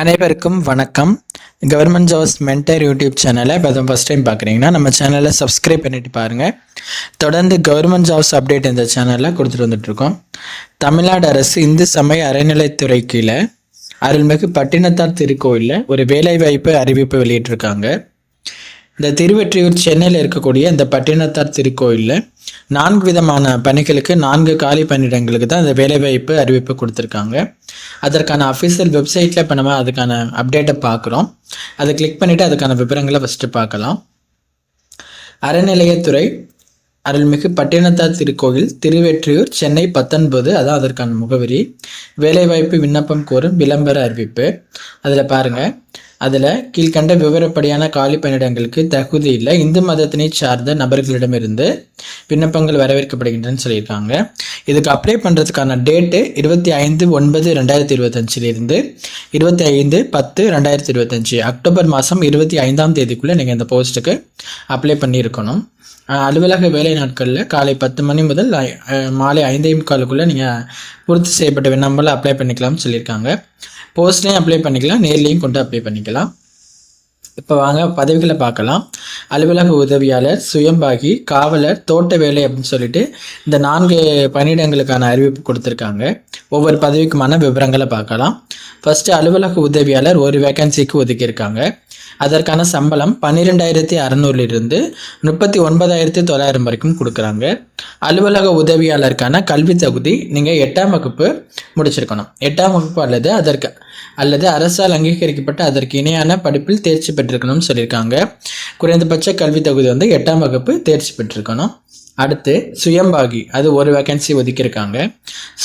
அனைவருக்கும் வணக்கம். Government jobs mentor YouTube சேனலை இப்போ தான் ஃபஸ்ட் டைம் பார்க்குறீங்கன்னா நம்ம சேனலை சப்ஸ்கிரைப் பண்ணிட்டு பாருங்கள். தொடர்ந்து கவர்மெண்ட் ஜாப்ஸ் அப்டேட் இந்த சேனலில் கொடுத்துட்டு வந்துட்டுருக்கோம். தமிழ்நாடு அரசு இந்து சமய அறநிலைத்துறை கீழே அருள்மிகு பட்டினத்தார் திருக்கோயிலில் ஒரு வேலைவாய்ப்பு அறிவிப்பு வெளியிட்டிருக்காங்க. இந்த திருவெற்றியூர் சென்னையில் இருக்கக்கூடிய இந்த பட்டினத்தார் திருக்கோயிலில் 4 விதமான பணிகளுக்கு 4 காலி பணியிடங்களுக்கு தான் இந்த வேலைவாய்ப்பு அறிவிப்பு கொடுத்துருக்காங்க. அதற்கான அஃபிஷியல் வெப்சைட்டில் இப்போ நம்ம அதுக்கான அப்டேட்டை பார்க்குறோம். அதை கிளிக் பண்ணிவிட்டு அதுக்கான விவரங்களை ஃபஸ்ட்டு பார்க்கலாம். அறநிலையத்துறை அருள்மிகு பட்டினத்தார் திருக்கோயில் திருவெற்றியூர் சென்னை 19 அதான் அதற்கான முகவரி. வேலைவாய்ப்பு விண்ணப்பம் கோரும் விளம்பர அறிவிப்பு. அதில் பாருங்கள், அதில் கீழ்கண்ட விவரப்படியான காலி பணியிடங்களுக்கு தகுதி இல்லை, இந்து மதத்தினை சார்ந்த நபர்களிடமிருந்து விண்ணப்பங்கள் வரவேற்கப்படுகின்றன்னு சொல்லியிருக்காங்க. இதுக்கு அப்ளை பண்ணுறதுக்கான டேட்டு 25/9/2025 25/10/2025 அக்டோபர் மாதம் 25ஆம் தேதிக்குள்ளே நீங்கள் இந்த போஸ்ட்டுக்கு அப்ளை பண்ணியிருக்கணும். அலுவலக வேலை நாட்களில் காலை 10 மணி முதல் மாலை 5:45 நீங்கள் பூர்த்தி செய்யப்பட்ட விண்ணப்பங்களை அப்ளை பண்ணிக்கலாம்னு சொல்லியிருக்காங்க. போஸ்ட்லேயும் அப்ளை பண்ணிக்கலாம், நேர்லேயும் கொண்டு அப்ளை பண்ணிக்கலாம். இப்போ வாங்க பதவிகளை பார்க்கலாம். அலுவலக உதவியாளர், சுயம்பாகி, காவலர், தோட்ட வேலை அப்படின்னு சொல்லிட்டு இந்த 4 பணியிடங்களுக்கான அறிவிப்பு கொடுத்துருக்காங்க. ஒவ்வொரு பதவிக்குமான விவரங்களை பார்க்கலாம். ஃபஸ்ட்டு அலுவலக உதவியாளர் ஒரு வேக்கன்சிக்கு ஒதுக்கியிருக்காங்க. அதற்கான சம்பளம் 12,600 39,900 வரைக்கும் கொடுக்குறாங்க. அலுவலக உதவியாளருக்கான கல்வி தகுதி நீங்கள் 8ஆம் வகுப்பு முடிச்சிருக்கணும். 8ஆம் வகுப்பு அல்லது அரசால் அங்கீகரிக்கப்பட்ட அதற்கு இணையான படிப்பில் தேர்ச்சி பெற்றிருக்கணும்னு சொல்லியிருக்காங்க. குறைந்தபட்ச கல்வி தகுதி 8ஆம் வகுப்பு தேர்ச்சி பெற்றிருக்கணும். அடுத்து சுயம்பாகி, அது ஒரு வேக்கன்சி ஒதுக்கியிருக்காங்க.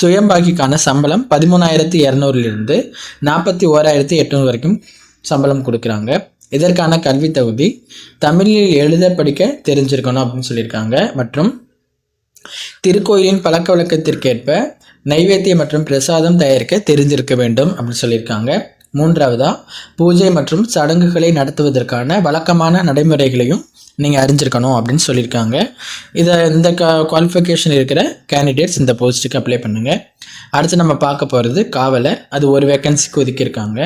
சுயம்பாகிக்கான சம்பளம் 13,200 41,800 வரைக்கும் சம்பளம் கொடுக்குறாங்க. இதற்கான கல்வி தகுதி தமிழில் எழுத படிக்க தெரிஞ்சிருக்கணும் அப்படின்னு சொல்லியிருக்காங்க. மற்றும் திருக்கோயிலின் பழக்க வழக்கத்திற்கேற்ப நைவேத்தியம் மற்றும் பிரசாதம் தயாரிக்க தெரிஞ்சிருக்க வேண்டும் அப்படின்னு சொல்லியிருக்காங்க. 3ஆவதா பூஜை மற்றும் சடங்குகளை நடத்துவதற்கான வழக்கமான நடைமுறைகளையும் நீங்கள் அறிஞ்சிருக்கணும் அப்படின்னு சொல்லியிருக்காங்க. இந்த குவாலிஃபிகேஷன் இருக்கிற கேண்டிடேட்ஸ் இந்த போஸ்ட்டுக்கு அப்ளை பண்ணுங்கள். அடுத்து நம்ம பார்க்க போகிறது காவலர், அது ஒரு வேக்கன்சிக்கு ஒதுக்கியிருக்காங்க.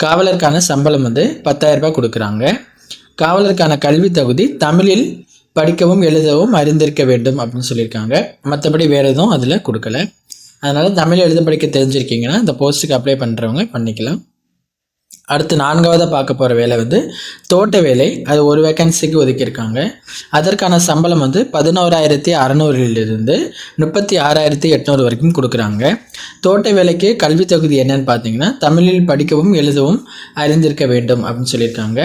காவலருக்கான சம்பளம் 10,000 ரூபாய் கொடுக்குறாங்க. காவலருக்கான கல்வி தகுதி தமிழில் படிக்கவும் எழுதவும் அறிந்திருக்க வேண்டும் அப்படின்னு சொல்லியிருக்காங்க. மற்றபடி வேறு எதுவும் அதில் கொடுக்கல. அதனால் தமிழ் எழுத படிக்க தெரிஞ்சிருக்கீங்கன்னா இந்த போஸ்ட்டுக்கு அப்ளை பண்ணுறவங்க பண்ணிக்கலாம். அடுத்து 4ஆவதாக பார்க்க போகிற வேலை தோட்ட வேலை, அது ஒரு வேக்கன்சிக்கு ஒதுக்கியிருக்காங்க. அதற்கான சம்பளம் 11,600 36,800 வரைக்கும் கொடுக்குறாங்க. தோட்ட வேலைக்கு கல்வி தகுதி என்னன்னு பார்த்தீங்கன்னா தமிழில் படிக்கவும் எழுதவும் அறிந்திருக்க வேண்டும் அப்படின்னு சொல்லியிருக்காங்க.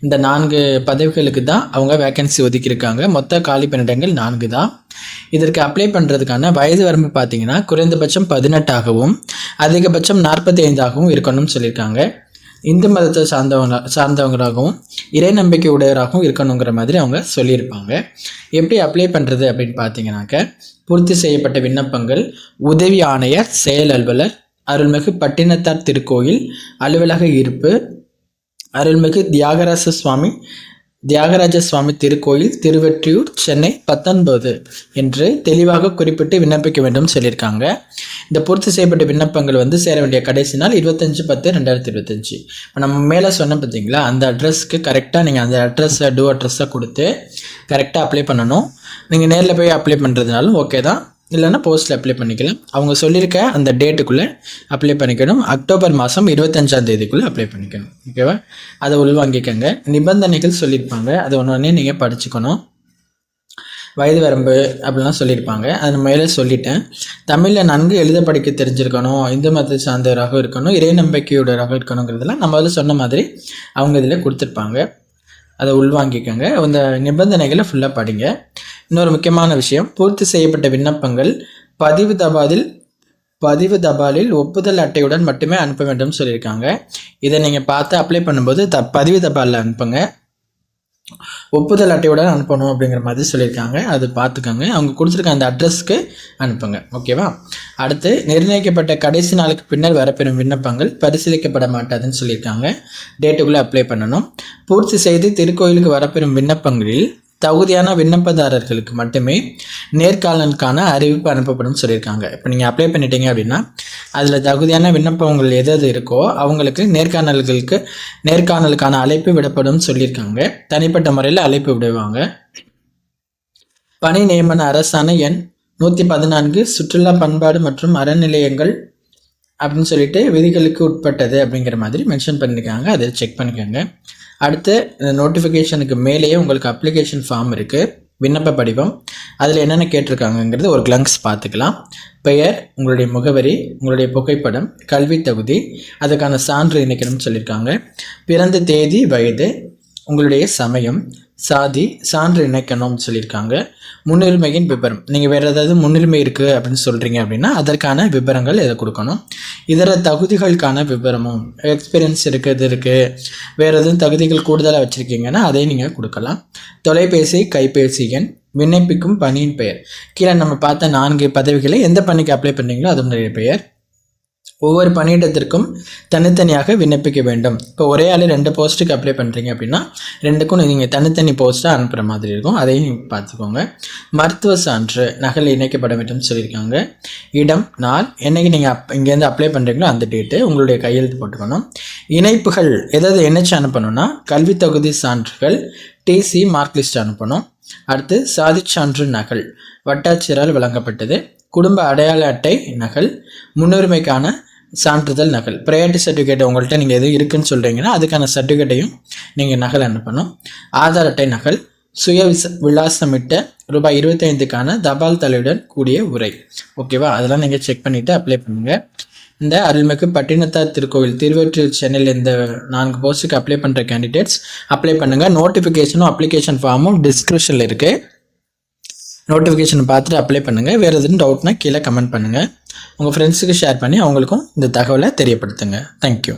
இந்த 4 பதவிகளுக்கு தான் அவங்க வேக்கன்சி ஒதுக்கியிருக்காங்க. மொத்த காலி பணியிடங்கள் 4 தான். இதற்கு அப்ளை பண்ணுறதுக்கான வயது வரம்பு பார்த்தீங்கன்னா குறைந்தபட்சம் 18ஆகவும் அதிகபட்சம் 45ஆகவும் இருக்கணும்னு சொல்லியிருக்காங்க. இந்து மதத்தை சார்ந்தவங்களாகவும் இறை நம்பிக்கை உடையவராகவும் இருக்கணுங்கிற மாதிரி அவங்க சொல்லியிருப்பாங்க. எப்படி அப்ளை பண்ணுறது அப்படின்னு பார்த்தீங்கன்னாக்க, பூர்த்தி செய்யப்பட்ட விண்ணப்பங்கள் உதவி ஆணையர், செயல் அலுவலர், அருள்மிகு பட்டினத்தார் திருக்கோயில் அலுவலக இருப்பு, அருள்மிகு தியாகராஜ சுவாமி திருக்கோயில் திருவெற்றியூர் சென்னை 19 என்று தெளிவாக குறிப்பிட்டு விண்ணப்பிக்க வேண்டும் சொல்லியிருக்காங்க. இந்த பூர்த்தி செய்யப்பட்ட விண்ணப்பங்கள் சேர வேண்டிய கடைசி நாள் 25/10/2025. இப்போ நம்ம மேலே சொன்ன பார்த்தீங்களா, அந்த அட்ரஸ்க்கு கரெக்டாக நீங்கள் அந்த அட்ரஸை கொடுத்து கரெக்டாக அப்ளை பண்ணணும். நீங்கள் நேரில் போய் அப்ளை பண்ணுறதுனாலும் ஓகே தான், இல்லைன்னா போஸ்ட்டில் அப்ளை பண்ணிக்கலாம். அவங்க சொல்லியிருக்க அந்த டேட்டுக்குள்ளே அப்ளை பண்ணிக்கணும். அக்டோபர் மாதம் 25ஆம் தேதிக்குள்ளே அப்ளை பண்ணிக்கணும். ஓகேவா? அதை உள்வாங்கிக்கங்க. நிபந்தனைகள் சொல்லியிருப்பாங்க, அதை ஒன்று நீங்கள் படிச்சுக்கணும். வயது வரம்பு அப்படிலாம் சொல்லியிருப்பாங்க, அதை மேலே சொல்லிட்டேன். தமிழில் நன்கு எழுத படிக்க தெரிஞ்சிருக்கணும், இந்து மதத்தை சார்ந்தவராக இருக்கணும், இறை நம்பிக்கையுடையவராக இருக்கணுங்கிறதெல்லாம் நம்ம சொன்ன மாதிரி அவங்க இதில் கொடுத்துருப்பாங்க. அதை உள்வாங்கிக்கங்க. அந்த நிபந்தனைகளை ஃபுல்லாக படிங்க. இன்னொரு முக்கியமான விஷயம், பூர்த்தி செய்யப்பட்ட விண்ணப்பங்கள் பதிவு தபாலில் ஒப்புதல் அட்டையுடன் மட்டுமே அனுப்ப வேண்டும் சொல்லியிருக்காங்க. இதை நீங்கள் பார்த்து அப்ளை பண்ணும்போது பதிவு தபாலில் அனுப்புங்க, ஒப்புதல் அட்டையுடன் அனுப்பணும் அப்படிங்கிற மாதிரி சொல்லியிருக்காங்க. அது பார்த்துக்கோங்க. அவங்க கொடுத்துருக்க அந்த அட்ரஸ்க்கு அனுப்புங்க. ஓகேவா? அடுத்து நிர்ணயிக்கப்பட்ட கடைசி நாளுக்கு பின்னர் வரப்பெறும் விண்ணப்பங்கள் பரிசீலிக்கப்பட மாட்டாதுன்னு சொல்லியிருக்காங்க. டேட்டுக்குள்ளே அப்ளை பண்ணணும். பூர்த்தி செய்து திருக்கோயிலுக்கு வரப்பெறும் விண்ணப்பங்களில் தகுதியான விண்ணப்பதாரர்களுக்கு மட்டுமே நேர்காணலுக்கான அறிவிப்பு அனுப்பப்படும் சொல்லியிருக்காங்க. இப்போ நீங்கள் அப்ளை பண்ணிட்டீங்க அப்படின்னா அதில் தகுதியான விண்ணப்பங்கள் எது இருக்கோ அவங்களுக்கு நேர்காணலுக்கான அழைப்பு விடப்படும் சொல்லியிருக்காங்க. தனிப்பட்ட முறையில் அழைப்பு விடுவாங்க. பணி நியமன அரசாணை எண் 114 சுற்றுலா பண்பாடு மற்றும் அறநிலையங்கள் அப்படின்னு சொல்லிட்டு விதிகளுக்கு உட்பட்டது அப்படிங்கிற மாதிரி மென்ஷன் பண்ணியிருக்காங்க. அதை செக் பண்ணிக்கோங்க. அடுத்து நோட்டிஃபிகேஷனுக்கு மேலேயே உங்களுக்கு அப்ளிகேஷன் ஃபார்ம் இருக்குது, விண்ணப்ப படிவம். அதில் என்னென்ன கேட்டிருக்காங்கங்கிறது ஒரு கிளங்ஸ் பார்த்துக்கலாம். பெயர், உங்களுடைய முகவரி, உங்களுடைய புகைப்படம், கல்வி தகுதி, அதுக்கான சான்று இணைக்கணும்னு சொல்லியிருக்காங்க. பிறந்த தேதி, வயது, உங்களுடைய சமயம், சாதி, சான்று இணைக்கணும்னு சொல்லியிருக்காங்க. முன்னுரிமையின் விபரம், நீங்கள் வேறு ஏதாவது முன்னுரிமை இருக்குது அப்படின்னு சொல்கிறீங்க அப்படின்னா அதற்கான விபரங்கள் இதை கொடுக்கணும். இதர தகுதிகளுக்கான விபரமும், எக்ஸ்பீரியன்ஸ் இருக்குது, வேறு எதுவும் தகுதிகள் கூடுதலாக வச்சுருக்கீங்கன்னா அதையும் நீங்கள் கொடுக்கலாம். தொலைபேசி, கைபேசி எண், விண்ணப்பிக்கும் பணியின் பெயர். கீழே நம்ம பார்த்த 4 பதவிகளை எந்த பணிக்கு அப்ளை பண்ணுறீங்களோ அதனுடைய பெயர். ஒவ்வொரு பணியிடத்திற்கும் தனித்தனியாக விண்ணப்பிக்க வேண்டும். இப்போ ஒரே ஆள் 2 போஸ்ட்டுக்கு அப்ளை பண்ணுறீங்க அப்படின்னா 2க்கும் நீங்கள் தனித்தனி போஸ்ட்டாக அனுப்புகிற மாதிரி இருக்கும். அதையும் பார்த்துக்கோங்க. மருத்துவ சான்று நகல் இணைக்கப்பட வேண்டும் சொல்லியிருக்காங்க. இடம், நாள், என்னைக்கு நீங்கள் இங்கேருந்து அப்ளை பண்ணுறீங்களோ அந்த டேட்டு உங்களுடைய கையெழுத்து போட்டுக்கணும். இணைப்புகள் எதாவது இணைச்சு அனுப்பணும்னா கல்வி தகுதி சான்றுகள், டிசி, மார்க் லிஸ்ட் அனுப்பணும். அடுத்து சாதிச்சான்று நகல் வட்டாட்சியரால் வழங்கப்பட்டது, குடும்ப அடையாள அட்டை நகல், முன்னுரிமைக்கான சான்றிதழ் நகல், ப்ரையாரிட்டி சர்டிஃபிகேட் உங்கள்கிட்ட நீங்கள் எதுவும் இருக்குன்னு சொல்கிறீங்கன்னா அதுக்கான சர்டிஃபிகேட்டையும் நீங்கள் நகல் அனுப்பணும். ஆதார் அட்டை நகல், சுய விலாசமிட்ட ரூபாய் 25க்கான தபால் தலையுடன் கூடிய உரை. ஓகேவா? அதெல்லாம் நீங்கள் செக் பண்ணிவிட்டு அப்ளை பண்ணுங்கள். இந்த அருள்மிகு பட்டினத்தார் திருக்கோவில் திருவொற்றியூர் சென்னையில் இந்த 4 போஸ்ட்டுக்கு அப்ளை பண்ணுற கேண்டிடேட்ஸ் அப்ளை பண்ணுங்கள். நோட்டிஃபிகேஷனும் அப்ளிகேஷன் ஃபார்மும் டிஸ்கிரிப்ஷனில் இருக்குது. நோட்டிஃபிகேஷனை பார்த்துட்டு அப்ளை பண்ணுங்கள். வேறு எதுவும் டவுட்னா கீழே கமெண்ட் பண்ணுங்கள். உங்கள் ஃப்ரெண்ட்ஸுக்கு ஷேர் பண்ணி அவங்களுக்கும் இந்த தகவலை தெரியப்படுத்துங்க. தேங்க்யூ.